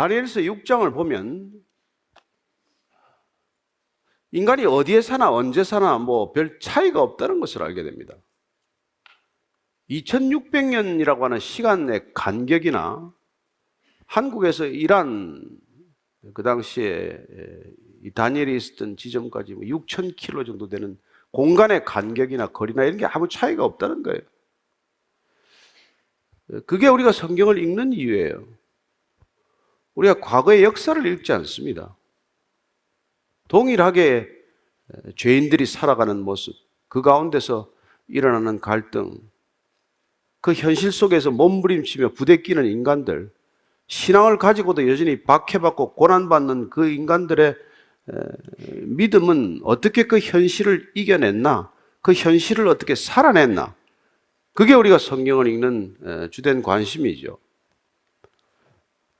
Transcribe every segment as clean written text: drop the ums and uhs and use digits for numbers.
다니엘서 6장을 보면 인간이 어디에 사나 언제 사나 뭐 별 차이가 없다는 것을 알게 됩니다. 2600년이라고 하는 시간의 간격이나 한국에서 이란 그 당시에 이 다니엘이 있었던 지점까지 6000km 정도 되는 공간의 간격이나 거리나 이런 게 아무 차이가 없다는 거예요. 그게 우리가 성경을 읽는 이유예요. 우리가 과거의 역사를 읽지 않습니다. 동일하게 죄인들이 살아가는 모습, 그 가운데서 일어나는 갈등, 그 현실 속에서 몸부림치며 부대끼는 인간들, 신앙을 가지고도 여전히 박해받고 고난받는 그 인간들의 믿음은 어떻게 그 현실을 이겨냈나, 그 현실을 어떻게 살아냈나, 그게 우리가 성경을 읽는 주된 관심이죠.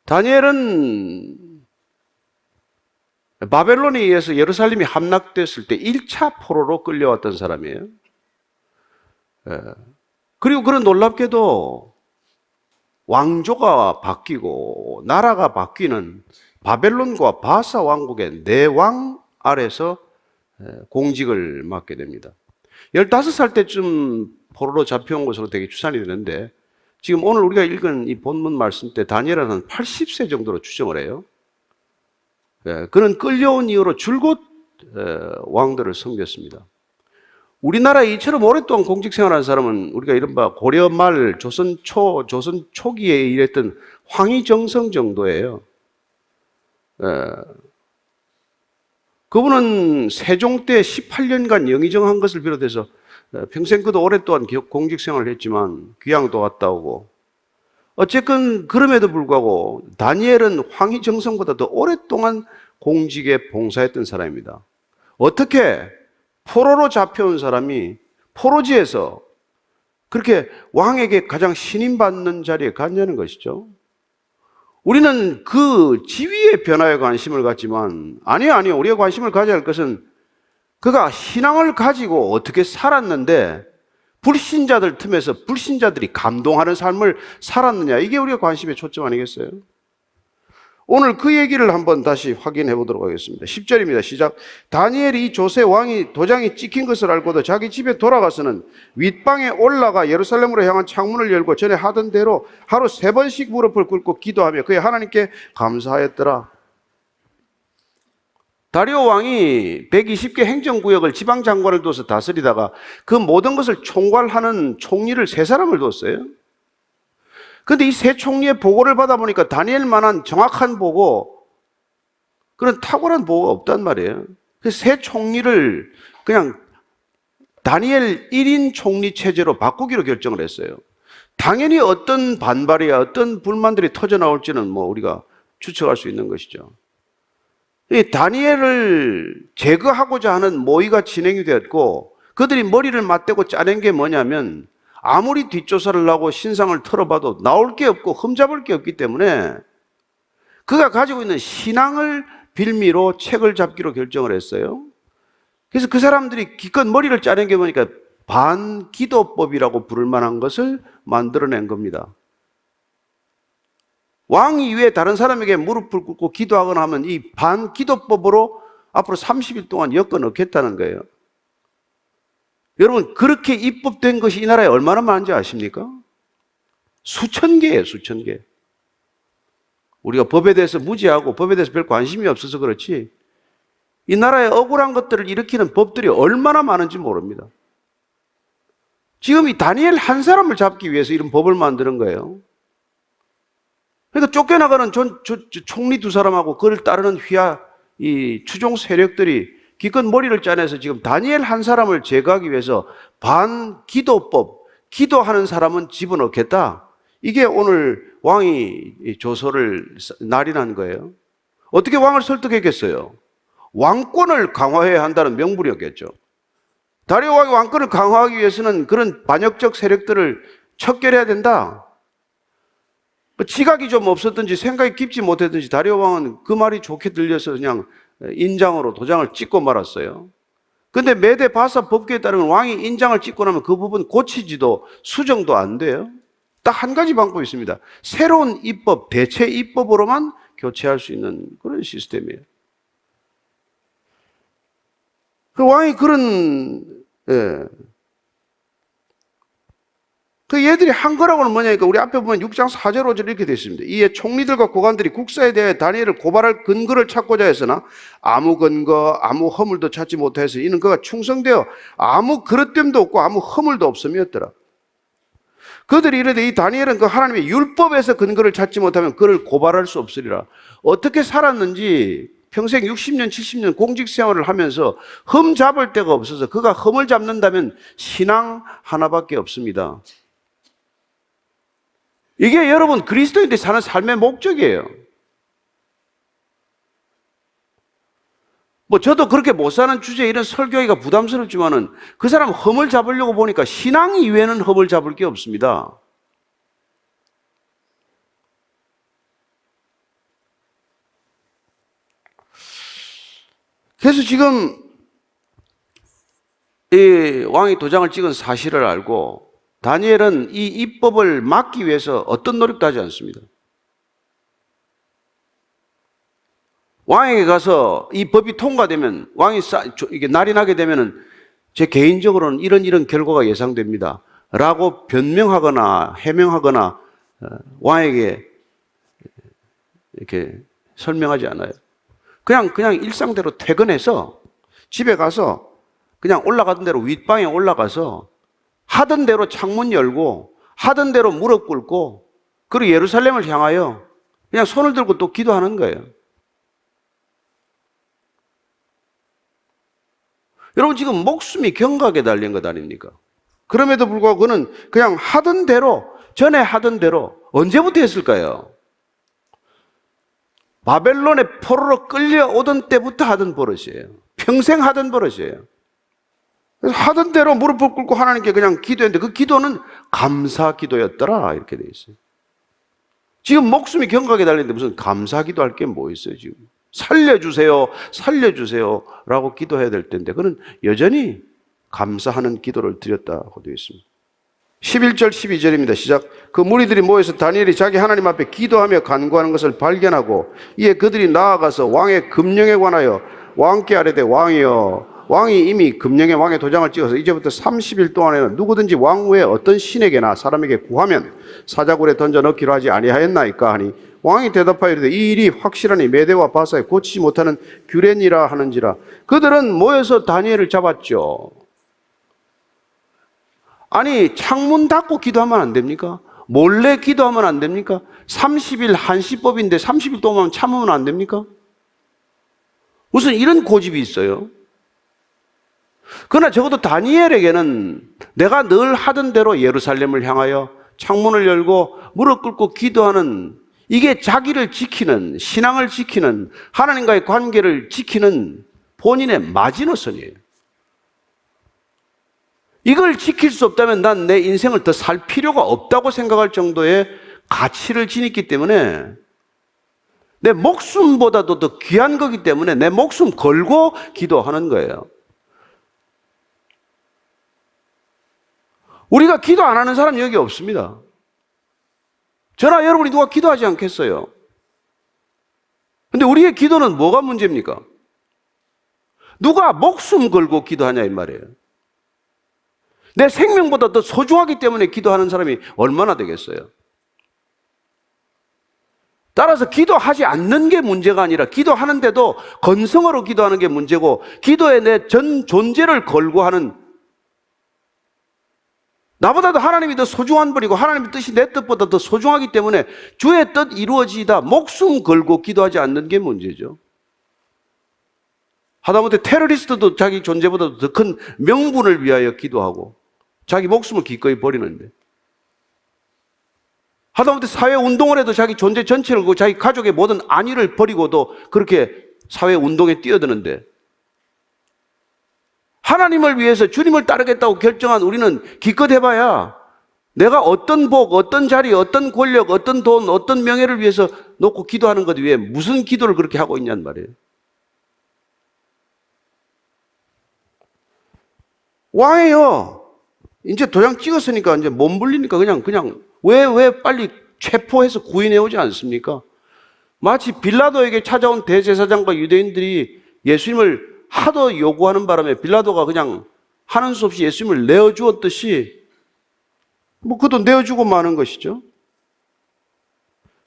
다니엘은 바벨론에 의해서 예루살렘이 함락됐을 때 1차 포로로 끌려왔던 사람이에요. 그리고 그런 놀랍게도 왕조가 바뀌고 나라가 바뀌는 바벨론과 바사 왕국의 내왕 아래서 공직을 맡게 됩니다. 15살 때쯤 포로로 잡혀온 것으로 되게 추산이 되는데 지금 오늘 우리가 읽은 이 본문 말씀 때 다니엘은 80세 정도로 추정을 해요. 그는 끌려온 이후로 줄곧 왕들을 섬겼습니다. 우리나라에 이처럼 오랫동안 공직 생활한 사람은 우리가 이른바 고려 말 조선 초기에 일했던 황희정성 정도예요. 그분은 세종 때 18년간 영의정한 것을 비롯해서 평생 그도 오랫동안 공직 생활을 했지만 귀향도 왔다 오고, 어쨌건 그럼에도 불구하고 다니엘은 황희정성보다 더 오랫동안 공직에 봉사했던 사람입니다. 어떻게 포로로 잡혀온 사람이 포로지에서 그렇게 왕에게 가장 신임받는 자리에 갔냐는 것이죠. 우리는 그 지위의 변화에 관심을 갖지만 아니요. 우리가 관심을 가져야 할 것은 그가 신앙을 가지고 어떻게 살았는데 불신자들 틈에서 불신자들이 감동하는 삶을 살았느냐, 이게 우리가 관심의 초점 아니겠어요? 오늘 그 얘기를 한번 다시 확인해 보도록 하겠습니다. 10절입니다. 시작. 다니엘이 조세 왕이 도장이 찍힌 것을 알고도 자기 집에 돌아가서는 윗방에 올라가 예루살렘으로 향한 창문을 열고 전에 하던 대로 하루 3번씩 무릎을 꿇고 기도하며 그의 하나님께 감사하였더라. 다리오 왕이 120개 행정구역을 지방장관을 둬서 다스리다가 그 모든 것을 총괄하는 총리를 3사람을 뒀어요. 그런데 이 3 총리의 보고를 받아보니까 다니엘만한 정확한 보고, 그런 탁월한 보고가 없단 말이에요. 그래서 3 총리를 그냥 다니엘 1인 총리 체제로 바꾸기로 결정을 했어요. 당연히 어떤 반발이야, 어떤 불만들이 터져 나올지는 뭐 우리가 추측할 수 있는 것이죠. 이 다니엘을 제거하고자 하는 모의가 진행이 되었고, 그들이 머리를 맞대고 짜낸 게 뭐냐면, 아무리 뒷조사를 하고 신상을 털어봐도 나올 게 없고 흠잡을 게 없기 때문에 그가 가지고 있는 신앙을 빌미로 책을 잡기로 결정을 했어요. 그래서 그 사람들이 기껏 머리를 짜낸 게 뭐니까 반기도법이라고 부를 만한 것을 만들어낸 겁니다. 왕 이외에 다른 사람에게 무릎을 꿇고 기도하거나 하면 이 반기도법으로 앞으로 30일 동안 엮어 넣겠다는 거예요. 여러분, 그렇게 입법된 것이 이 나라에 얼마나 많은지 아십니까? 수천 개예요, 수천 개. 우리가 법에 대해서 무지하고 법에 대해서 별 관심이 없어서 그렇지, 이 나라에 억울한 것들을 일으키는 법들이 얼마나 많은지 모릅니다. 지금 이 다니엘 한 사람을 잡기 위해서 이런 법을 만드는 거예요. 그러니까 쫓겨나가는 총리 2사람하고 그를 따르는 이 추종 세력들이 기껏 머리를 짜내서 지금 다니엘 한 사람을 제거하기 위해서 반기도법, 기도하는 사람은 집어넣겠다. 이게 오늘 왕이 조서를 날인한 거예요. 어떻게 왕을 설득했겠어요? 왕권을 강화해야 한다는 명분이었겠죠. 다리오 왕이 왕권을 강화하기 위해서는 그런 반역적 세력들을 척결해야 된다. 지각이 좀 없었든지 생각이 깊지 못했든지 다리오 왕은 그 말이 좋게 들려서 그냥 인장으로 도장을 찍고 말았어요. 그런데 메대 바사 법규에 따르면 왕이 인장을 찍고 나면 그 부분 고치지도 수정도 안 돼요. 딱 한 가지 방법이 있습니다. 새로운 입법, 대체 입법으로만 교체할 수 있는 그런 시스템이에요. 그 왕이 그런, 예. 그 얘들이 한 거라고는 뭐냐니까 우리 앞에 보면 6장 4절 5절 이렇게 되어 있습니다. 이에 총리들과 고관들이 국사에 대해 다니엘을 고발할 근거를 찾고자 했으나 아무 근거, 아무 허물도 찾지 못해서 이는 그가 충성되어 아무 그릇됨도 없고 아무 허물도 없음이었더라. 그들이 이르되 이 다니엘은 그 하나님의 율법에서 근거를 찾지 못하면 그를 고발할 수 없으리라. 어떻게 살았는지 평생 60년, 70년 공직 생활을 하면서 흠 잡을 데가 없어서 그가 흠을 잡는다면 신앙 하나밖에 없습니다. 이게 여러분 그리스도인들이 사는 삶의 목적이에요. 뭐 저도 그렇게 못 사는 주제에 이런 설교하기가 부담스럽지만은 그 사람 흠을 잡으려고 보니까 신앙 이외에는 흠을 잡을 게 없습니다. 그래서 지금 이 왕이 도장을 찍은 사실을 알고 다니엘은 이 입법을 막기 위해서 어떤 노력도 하지 않습니다. 왕에게 가서 이 법이 통과되면 이게 날이 나게 되면은 제 개인적으로는 이런 결과가 예상됩니다. 라고 변명하거나 해명하거나 왕에게 이렇게 설명하지 않아요. 그냥 일상대로 퇴근해서 집에 가서 그냥 올라가던 대로 윗방에 올라가서 하던 대로 창문 열고 하던 대로 무릎 꿇고 그리고 예루살렘을 향하여 그냥 손을 들고 또 기도하는 거예요. 여러분 지금 목숨이 경각에 달린 것 아닙니까? 그럼에도 불구하고 그는 그냥 하던 대로 전에 하던 대로 언제부터 했을까요? 바벨론의 포로로 끌려오던 때부터 하던 버릇이에요. 평생 하던 버릇이에요. 그래서 하던 대로 무릎을 꿇고 하나님께 그냥 기도했는데 그 기도는 감사 기도였더라 이렇게 돼 있어요. 지금 목숨이 경각에 달리는데 무슨 감사 기도할 게 뭐 있어요 지금. 살려주세요 살려주세요 라고 기도해야 될 텐데 그는 여전히 감사하는 기도를 드렸다고 되어 있습니다. 11절 12절입니다. 시작. 그 무리들이 모여서 다니엘이 자기 하나님 앞에 기도하며 간구하는 것을 발견하고 이에 그들이 나아가서 왕의 금령에 관하여 왕께 아뢰되 왕이여 왕이 이미 금령에 왕의 도장을 찍어서 이제부터 30일 동안에는 누구든지 왕 외에 어떤 신에게나 사람에게 구하면 사자굴에 던져 넣기로 하지 아니하였나이까 하니 왕이 대답하여 이르되 이 일이 확실하니 메대와 바사에 고치지 못하는 규례니라 하는지라. 그들은 모여서 다니엘을 잡았죠. 아니 창문 닫고 기도하면 안 됩니까? 몰래 기도하면 안 됩니까? 30일 한시법인데 30일 동안 참으면 안 됩니까? 무슨 이런 고집이 있어요? 그러나 적어도 다니엘에게는 내가 늘 하던 대로 예루살렘을 향하여 창문을 열고 무릎 꿇고 기도하는 이게 자기를 지키는 신앙을 지키는 하나님과의 관계를 지키는 본인의 마지노선이에요. 이걸 지킬 수 없다면 난 내 인생을 더 살 필요가 없다고 생각할 정도의 가치를 지녔기 때문에 내 목숨보다도 더 귀한 거기 때문에 내 목숨 걸고 기도하는 거예요. 우리가 기도 안 하는 사람 여기 없습니다. 저나 여러분이 누가 기도하지 않겠어요? 근데 우리의 기도는 뭐가 문제입니까? 누가 목숨 걸고 기도하냐 이 말이에요. 내 생명보다 더 소중하기 때문에 기도하는 사람이 얼마나 되겠어요? 따라서 기도하지 않는 게 문제가 아니라 기도하는데도 건성으로 기도하는 게 문제고 기도에 내 전 존재를 걸고 하는 나보다도 하나님이 더 소중한 분이고 하나님의 뜻이 내 뜻보다 더 소중하기 때문에 주의 뜻 이루어지다 목숨 걸고 기도하지 않는 게 문제죠. 하다못해 테러리스트도 자기 존재보다 더 큰 명분을 위하여 기도하고 자기 목숨을 기꺼이 버리는데 하다못해 사회운동을 해도 자기 존재 전체를 걸고 자기 가족의 모든 안위를 버리고도 그렇게 사회운동에 뛰어드는데 하나님을 위해서 주님을 따르겠다고 결정한 우리는 기껏 해봐야 내가 어떤 복, 어떤 자리, 어떤 권력, 어떤 돈, 어떤 명예를 위해서 놓고 기도하는 것 위에 무슨 기도를 그렇게 하고 있냔 말이에요. 왕이요. 이제 도장 찍었으니까 이제 몸 불리니까 그냥 왜 빨리 체포해서 구인해 오지 않습니까? 마치 빌라도에게 찾아온 대제사장과 유대인들이 예수님을 하도 요구하는 바람에 빌라도가 그냥 하는 수 없이 예수님을 내어주었듯이 그도 내어주고 마는 것이죠.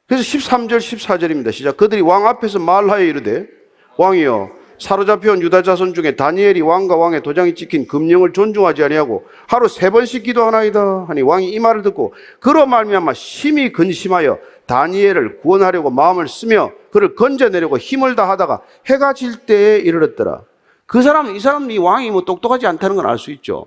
그래서 13절, 14절입니다. 시작. 그들이 왕 앞에서 말하여 이르되 왕이여 사로잡혀온 유다 자손 중에 다니엘이 왕과 왕의 도장이 찍힌 금령을 존중하지 아니하고 하루 3번씩 기도하나이다 하니 왕이 이 말을 듣고 그로 말미암아 심히 근심하여 다니엘을 구원하려고 마음을 쓰며 그를 건져내려고 힘을 다하다가 해가 질 때에 이르렀더라. 이 사람이 왕이 똑똑하지 않다는 건 알 수 있죠.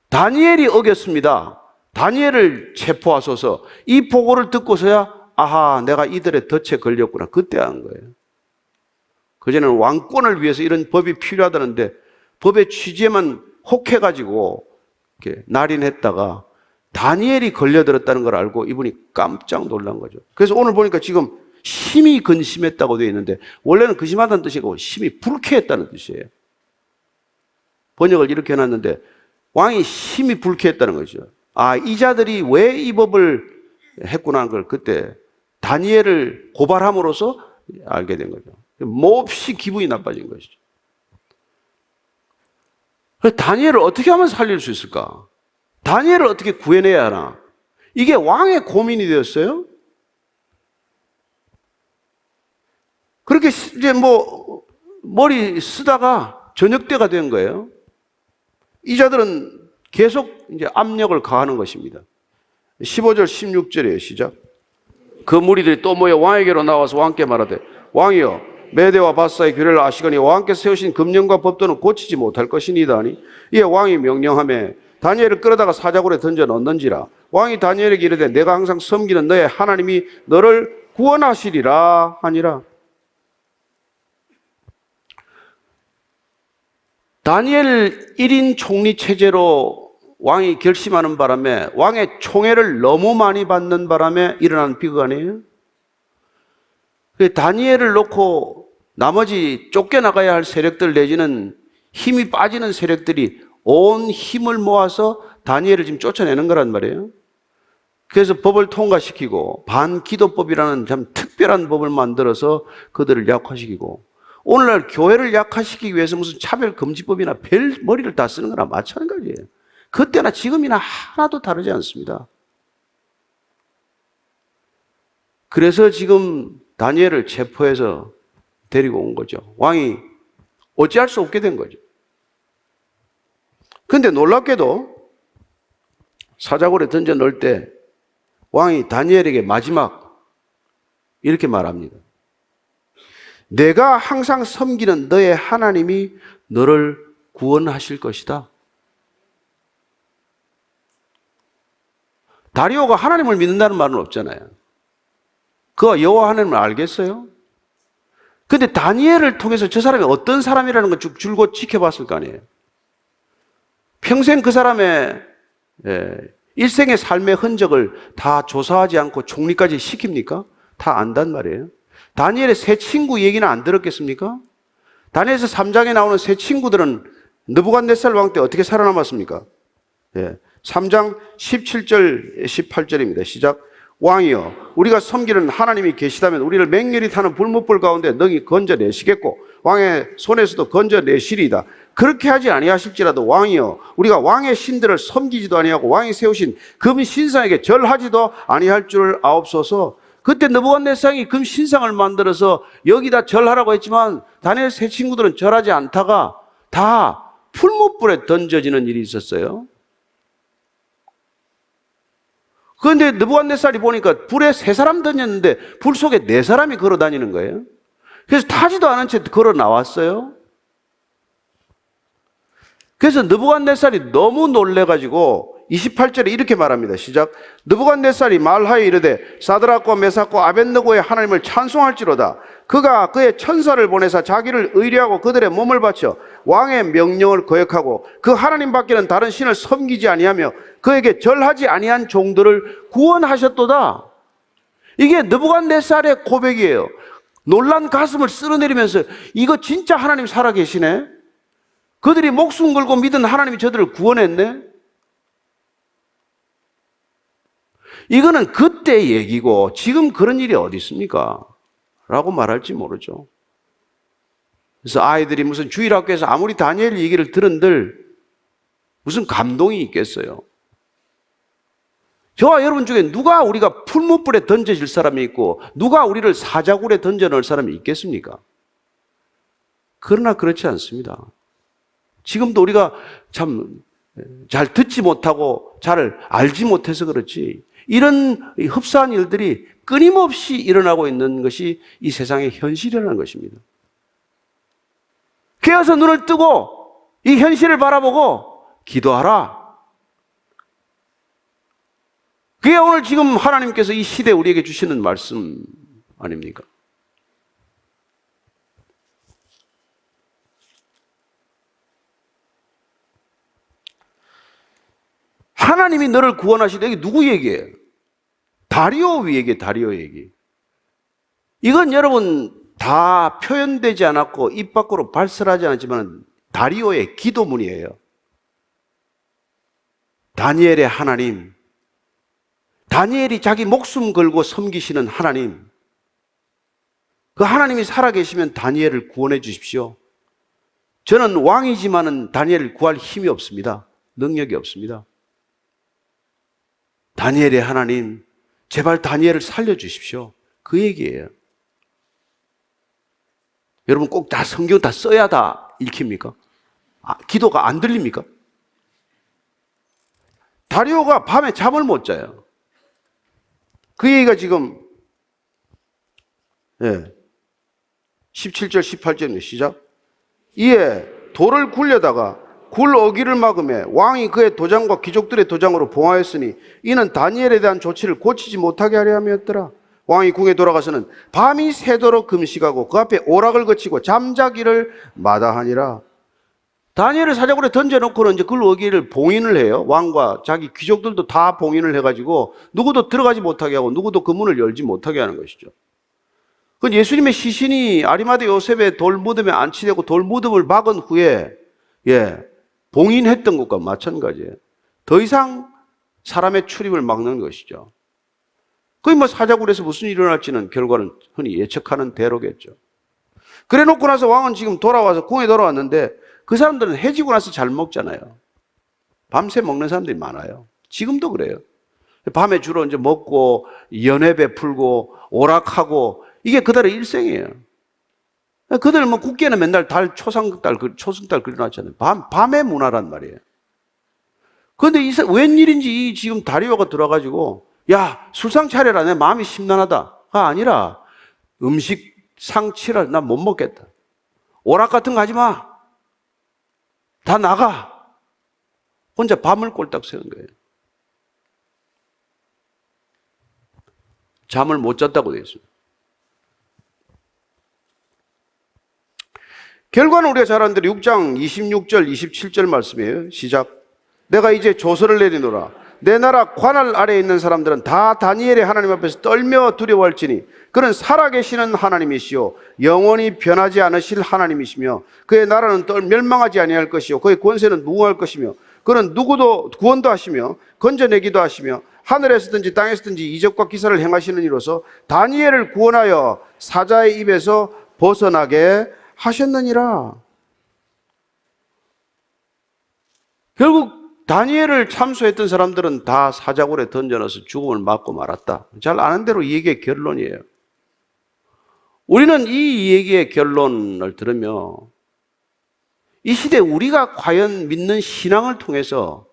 다니엘이 어겼습니다. 다니엘을 체포하소서. 이 보고를 듣고서야 아하, 내가 이들의 덫에 걸렸구나. 그때 한 거예요. 그전에는 왕권을 위해서 이런 법이 필요하다는데 법의 취지에만 혹해가지고 이렇게 날인했다가 다니엘이 걸려들었다는 걸 알고 이분이 깜짝 놀란 거죠. 그래서 오늘 보니까 지금 심히 근심했다고 되어 있는데 원래는 근심하다는 뜻이 아니고 심히 불쾌했다는 뜻이에요. 번역을 이렇게 해놨는데 왕이 심히 불쾌했다는 거죠. 아, 이 자들이 왜 이 법을 했구나 하는 걸 그때 다니엘을 고발함으로써 알게 된 거죠. 몹시 기분이 나빠진 것이죠. 다니엘을 어떻게 하면 살릴 수 있을까? 다니엘을 어떻게 구해내야 하나? 이게 왕의 고민이 되었어요. 그렇게 이제 머리 쓰다가 저녁 때가 된 거예요. 이 자들은 계속 이제 압력을 가하는 것입니다. 15절, 16절이에요. 시작. 그 무리들이 또 모여 왕에게로 나와서 왕께 말하되 왕이여 메대와 바사의 규례를 아시거니 왕께서 세우신 금령과 법도는 고치지 못할 것이니이다 하니 이에 왕이 명령하며 다니엘을 끌어다가 사자굴에 던져 넣는지라. 왕이 다니엘에게 이르되 내가 항상 섬기는 너의 하나님이 너를 구원하시리라 하니라. 다니엘 1인 총리 체제로 왕이 결심하는 바람에 왕의 총애를 너무 많이 받는 바람에 일어난 비극 아니에요? 다니엘을 놓고 나머지 쫓겨나가야 할 세력들 내지는 힘이 빠지는 세력들이 온 힘을 모아서 다니엘을 지금 쫓아내는 거란 말이에요. 그래서 법을 통과시키고 반기도법이라는 참 특별한 법을 만들어서 그들을 약화시키고 오늘날 교회를 약화시키기 위해서 무슨 차별금지법이나 별 머리를 다 쓰는 거나 마찬가지예요. 그때나 지금이나 하나도 다르지 않습니다. 그래서 지금 다니엘을 체포해서 데리고 온 거죠. 왕이 어찌할 수 없게 된 거죠. 그런데 놀랍게도 사자굴에 던져 넣을 때 왕이 다니엘에게 마지막 이렇게 말합니다. 내가 항상 섬기는 너의 하나님이 너를 구원하실 것이다. 다리오가 하나님을 믿는다는 말은 없잖아요. 그가 여호와 하나님을 알겠어요? 근데 다니엘을 통해서 저 사람이 어떤 사람이라는 걸 줄곧 지켜봤을 거 아니에요. 평생 그 사람의 일생의 삶의 흔적을 다 조사하지 않고 총리까지 시킵니까? 다 안단 말이에요. 다니엘의 세 친구 얘기는 안 들었겠습니까? 다니엘서 3장에 나오는 세 친구들은 느부갓네살 왕 때 어떻게 살아남았습니까? 3장 17절 18절입니다. 시작. 왕이여 우리가 섬기는 하나님이 계시다면 우리를 맹렬히 타는 불못불 가운데 능히 건져내시겠고 왕의 손에서도 건져내시리이다. 그렇게 하지 아니하실지라도 왕이여 우리가 왕의 신들을 섬기지도 아니하고 왕이 세우신 금 신상에게 절하지도 아니할 줄 아옵소서. 그때 느부갓네살이 금 신상을 만들어서 여기다 절하라고 했지만 다니엘 세 친구들은 절하지 않다가 다 풀무불에 던져지는 일이 있었어요. 그런데 느부갓네살이 보니까 불에 3사람 던졌는데 불 속에 4사람이 걸어 다니는 거예요. 그래서 타지도 않은 채 걸어 나왔어요. 그래서 느부갓네살이 너무 놀래가지고 28절에 이렇게 말합니다. 시작. 느부갓네살이 말하여 이르되 사드락과 메삭과 아벳느고의 하나님을 찬송할지로다. 그가 그의 천사를 보내사 자기를 의뢰하고 그들의 몸을 바쳐 왕의 명령을 거역하고 그 하나님 밖에는 다른 신을 섬기지 아니하며 그에게 절하지 아니한 종들을 구원하셨도다. 이게 느부갓네살의 고백이에요. 놀란 가슴을 쓸어내리면서 이거 진짜 하나님 살아계시네. 그들이 목숨 걸고 믿은 하나님이 저들을 구원했네. 이거는 그때 얘기고 지금 그런 일이 어디 있습니까? 라고 말할지 모르죠. 그래서 아이들이 무슨 주일학교에서 아무리 다니엘 얘기를 들은들 무슨 감동이 있겠어요? 저와 여러분 중에 누가 우리가 풀무불에 던져질 사람이 있고 누가 우리를 사자굴에 던져넣을 사람이 있겠습니까? 그러나 그렇지 않습니다. 지금도 우리가 참 잘 듣지 못하고 잘 알지 못해서 그렇지 이런 흡사한 일들이 끊임없이 일어나고 있는 것이 이 세상의 현실이라는 것입니다. 깨어서 눈을 뜨고 이 현실을 바라보고 기도하라. 그게 오늘 지금 하나님께서 이 시대에 우리에게 주시는 말씀 아닙니까? 하나님이 너를 구원하시다. 이게 누구 얘기예요? 다리오 얘기, 다리오 얘기. 이건 여러분 다 표현되지 않았고 입 밖으로 발설하지 않았지만 다리오의 기도문이에요. 다니엘의 하나님, 다니엘이 자기 목숨 걸고 섬기시는 하나님, 그 하나님이 살아계시면 다니엘을 구원해 주십시오. 저는 왕이지만은 다니엘을 구할 힘이 없습니다. 능력이 없습니다. 다니엘의 하나님, 제발 다니엘을 살려주십시오. 그 얘기예요. 여러분 꼭 다 성경 다 써야 다 읽힙니까? 기도가 안 들립니까? 다리오가 밤에 잠을 못 자요. 그 얘기가 지금 17절 18절입니다. 시작. 이에 돌을 굴려다가 굴 어기를 막음에 왕이 그의 도장과 귀족들의 도장으로 봉하였으니 이는 다니엘에 대한 조치를 고치지 못하게 하려 함이었더라. 왕이 궁에 돌아가서는 밤이 새도록 금식하고 그 앞에 오락을 거치고 잠자기를 마다하니라. 다니엘을 사자굴에 던져놓고는 이제 굴 어기를 봉인을 해요. 왕과 자기 귀족들도 다 봉인을 해가지고 누구도 들어가지 못하게 하고 누구도 그 문을 열지 못하게 하는 것이죠. 그건 예수님의 시신이 아리마대 요셉의 돌무덤에 안치되고 돌무덤을 막은 후에 봉인했던 것과 마찬가지예요. 더 이상 사람의 출입을 막는 것이죠. 거의 뭐 사자굴에서 무슨 일이 일어날지는 결과는 흔히 예측하는 대로겠죠. 그래 놓고 나서 왕은 지금 돌아와서 궁에 돌아왔는데 그 사람들은 해지고 나서 잘 먹잖아요. 밤새 먹는 사람들이 많아요. 지금도 그래요. 밤에 주로 이제 먹고 연회 베풀고 오락하고 이게 그들의 일생이에요. 그들은 뭐 국기에는 맨날 달, 초승달 그려놨잖아요. 밤의 문화란 말이에요. 그런데 웬일인지 지금 다리오가 들어가지고 야, 술상 차려라. 내 마음이 심란하다가 아니라 음식 상치라. 난 못 먹겠다. 오락 같은 거 하지 마. 다 나가. 혼자 밤을 꼴딱 새는 거예요. 잠을 못 잤다고 되어 있습니다. 결과는 우리가 잘 아는 대로 6장 26절 27절 말씀이에요. 시작. 내가 이제 조서를 내리노라. 내 나라 관할 아래에 있는 사람들은 다 다니엘의 하나님 앞에서 떨며 두려워할지니 그는 살아계시는 하나님이시요 영원히 변하지 않으실 하나님이시며 그의 나라는 멸망하지 아니할 것이요 그의 권세는 무궁할 것이며 그는 누구도 구원도 하시며 건져내기도 하시며 하늘에서든지 땅에서든지 이적과 기사를 행하시는 이로서 다니엘을 구원하여 사자의 입에서 벗어나게 하셨느니라. 결국 다니엘을 참소했던 사람들은 다 사자굴에 던져넣어서 죽음을 맞고 말았다. 잘 아는 대로 이 얘기의 결론이에요. 우리는 이 얘기의 결론을 들으며 이 시대에 우리가 과연 믿는 신앙을 통해서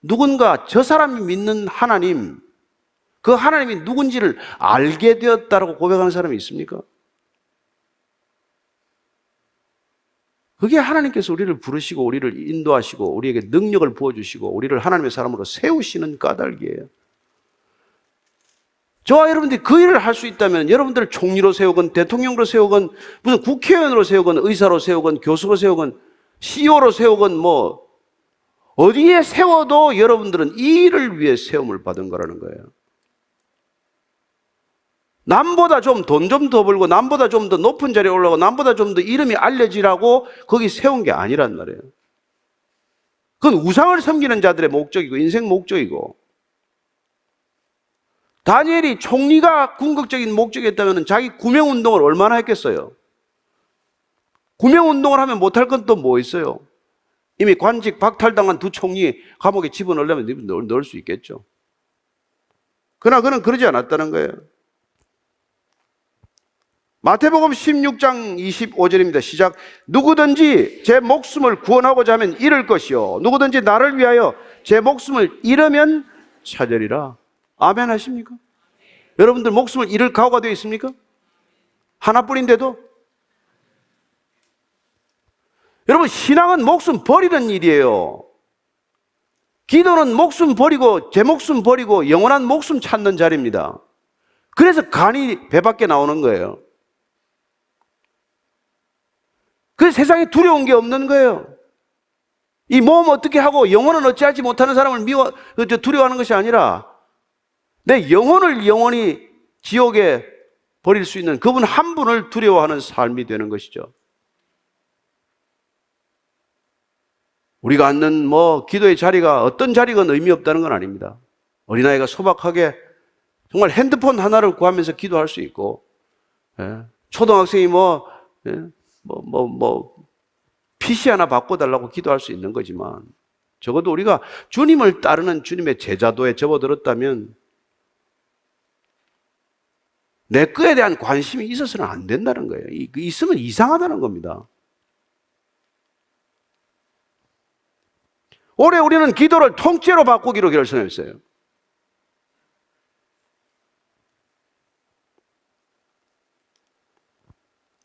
누군가 저 사람이 믿는 하나님, 그 하나님이 누군지를 알게 되었다라고 고백하는 사람이 있습니까? 그게 하나님께서 우리를 부르시고 우리를 인도하시고 우리에게 능력을 부어주시고 우리를 하나님의 사람으로 세우시는 까닭이에요. 저와 여러분들이 그 일을 할 수 있다면 여러분들을 총리로 세우건 대통령으로 세우건 무슨 국회의원으로 세우건 의사로 세우건 교수로 세우건 CEO로 세우건 뭐 어디에 세워도 여러분들은 이 일을 위해 세움을 받은 거라는 거예요. 남보다 좀 돈 좀 더 벌고 남보다 좀 더 높은 자리에 올라가고 남보다 좀 더 이름이 알려지라고 거기 세운 게 아니란 말이에요. 그건 우상을 섬기는 자들의 목적이고 인생 목적이고 다니엘이 총리가 궁극적인 목적이었다면 자기 구명운동을 얼마나 했겠어요? 구명운동을 하면 못할 건 또 뭐 있어요? 이미 관직 박탈당한 두 총리 감옥에 집어넣으려면 넣을 수 있겠죠. 그러나 그는 그러지 않았다는 거예요. 마태복음 16장 25절입니다. 시작. 누구든지 제 목숨을 구원하고자 하면 잃을 것이요 누구든지 나를 위하여 제 목숨을 잃으면 찾으리라. 아멘 하십니까? 여러분들 목숨을 잃을 각오가 되어 있습니까? 하나뿐인데도? 여러분, 신앙은 목숨 버리는 일이에요. 기도는 목숨 버리고 제 목숨 버리고 영원한 목숨 찾는 자리입니다. 그래서 간이 배 밖에 나오는 거예요. 그 세상에 두려운 게 없는 거예요. 이 몸 어떻게 하고 영혼은 어찌하지 못하는 사람을 두려워하는 것이 아니라 내 영혼을 영원히 지옥에 버릴 수 있는 그분 한 분을 두려워하는 삶이 되는 것이죠. 우리가 앉는 기도의 자리가 어떤 자리건 의미 없다는 건 아닙니다. 어린아이가 소박하게 정말 핸드폰 하나를 구하면서 기도할 수 있고, 초등학생이 PC 하나 바꿔달라고 기도할 수 있는 거지만, 적어도 우리가 주님을 따르는 주님의 제자도에 접어들었다면 내 거에 대한 관심이 있어서는 안 된다는 거예요. 있으면 이상하다는 겁니다. 올해 우리는 기도를 통째로 바꾸기로 결심했어요.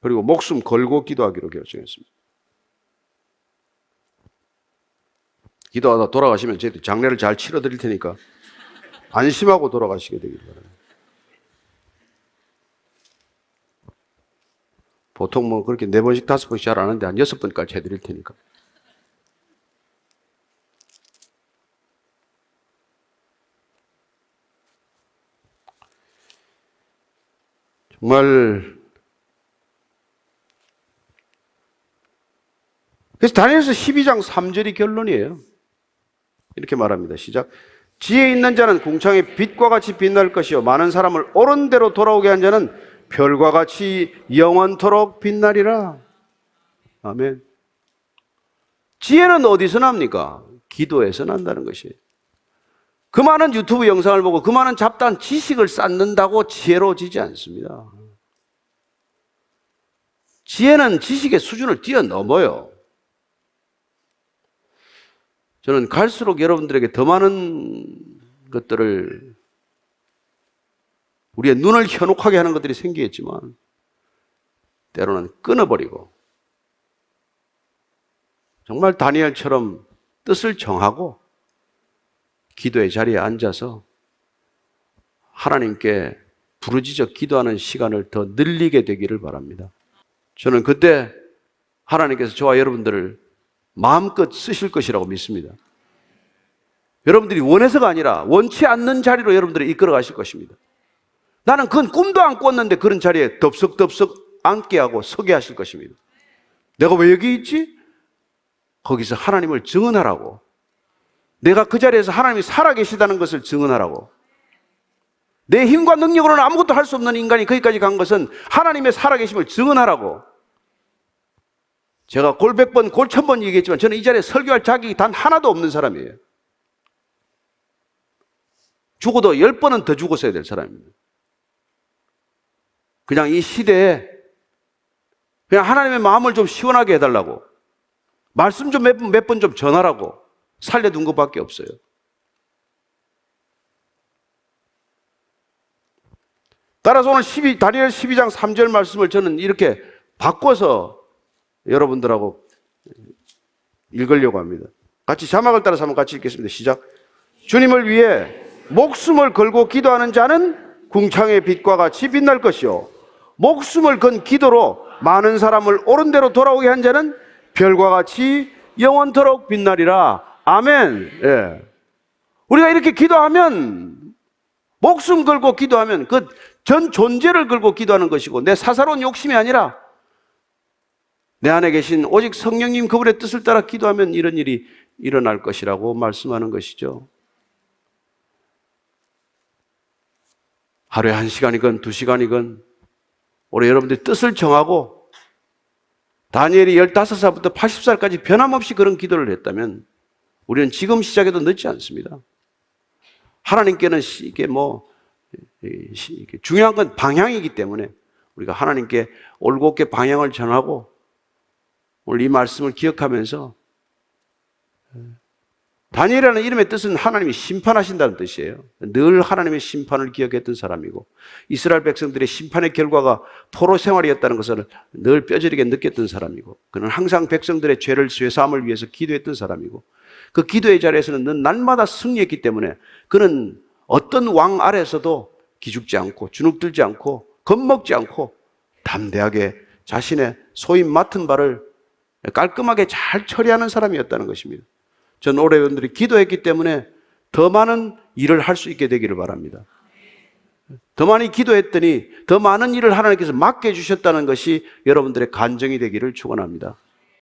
그리고 목숨 걸고 기도하기로 결정했습니다. 기도하다 돌아가시면 저희들이 장례를 잘 치러 드릴 테니까 안심하고 돌아가시게 되길 바랍니다. 보통 그렇게 4번씩 5번씩 잘 안 하는데 한 6번까지 해드릴 테니까. 정말 그래서 다니엘서 12장 3절이 결론이에요. 이렇게 말합니다. 시작. 지혜 있는 자는 궁창의 빛과 같이 빛날 것이요 많은 사람을 옳은 대로 돌아오게 한 자는 별과 같이 영원토록 빛나리라. 아멘. 지혜는 어디서 납니까? 기도에서 난다는 것이에요. 그 많은 유튜브 영상을 보고 그 많은 잡다한 지식을 쌓는다고 지혜로워지지 않습니다. 지혜는 지식의 수준을 뛰어넘어요. 저는 갈수록 여러분들에게 더 많은 것들을 우리의 눈을 현혹하게 하는 것들이 생기겠지만 때로는 끊어버리고 정말 다니엘처럼 뜻을 정하고 기도의 자리에 앉아서 하나님께 부르짖어 기도하는 시간을 더 늘리게 되기를 바랍니다. 저는 그때 하나님께서 저와 여러분들을 마음껏 쓰실 것이라고 믿습니다. 여러분들이 원해서가 아니라 원치 않는 자리로 여러분들을 이끌어 가실 것입니다. 나는 그건 꿈도 안 꿨는데 그런 자리에 덥석덥석 앉게 하고 서게 하실 것입니다. 내가 왜 여기 있지? 거기서 하나님을 증언하라고. 내가 그 자리에서 하나님이 살아계시다는 것을 증언하라고. 내 힘과 능력으로는 아무것도 할 수 없는 인간이 거기까지 간 것은 하나님의 살아계심을 증언하라고. 제가 골 100번, 골 1000번 얘기했지만 저는 이 자리에 설교할 자격이 단 하나도 없는 사람이에요. 죽어도 10번은 더 죽었어야 될 사람입니다. 그냥 이 시대에 그냥 하나님의 마음을 좀 시원하게 해달라고, 말씀 좀 몇 번 좀 전하라고 살려둔 것밖에 없어요. 따라서 오늘 다니엘 12장 3절 말씀을 저는 이렇게 바꿔서 여러분들하고 읽으려고 합니다. 같이 자막을 따라서 한번 같이 읽겠습니다. 시작. 주님을 위해 목숨을 걸고 기도하는 자는 궁창의 빛과 같이 빛날 것이요 목숨을 건 기도로 많은 사람을 옳은 대로 돌아오게 한 자는 별과 같이 영원토록 빛나리라. 아멘. 예. 우리가 이렇게 기도하면, 목숨 걸고 기도하면 그 전 존재를 걸고 기도하는 것이고 내 사사로운 욕심이 아니라 내 안에 계신 오직 성령님 그분의 뜻을 따라 기도하면 이런 일이 일어날 것이라고 말씀하는 것이죠. 하루에 1시간이건 2시간이건 올해 여러분들이 뜻을 정하고 다니엘이 15살부터 80살까지 변함없이 그런 기도를 했다면 우리는 지금 시작해도 늦지 않습니다. 하나님께는 이게 중요한 건 방향이기 때문에 우리가 하나님께 올곧게 방향을 전하고 오늘 이 말씀을 기억하면서 다니엘이라는 이름의 뜻은 하나님이 심판하신다는 뜻이에요. 늘 하나님의 심판을 기억했던 사람이고 이스라엘 백성들의 심판의 결과가 포로 생활이었다는 것을 늘 뼈저리게 느꼈던 사람이고 그는 항상 백성들의 죄를 죄사함을 위해서 기도했던 사람이고 그 기도의 자리에서는 늘 날마다 승리했기 때문에 그는 어떤 왕 아래서도 기죽지 않고 주눅들지 않고 겁먹지 않고 담대하게 자신의 소임 맡은 바를 깔끔하게 잘 처리하는 사람이었다는 것입니다. 전 올해 여러분들이 기도했기 때문에 더 많은 일을 할 수 있게 되기를 바랍니다. 더 많이 기도했더니 더 많은 일을 하나님께서 맡겨주셨다는 것이 여러분들의 간증이 되기를 축원합니다.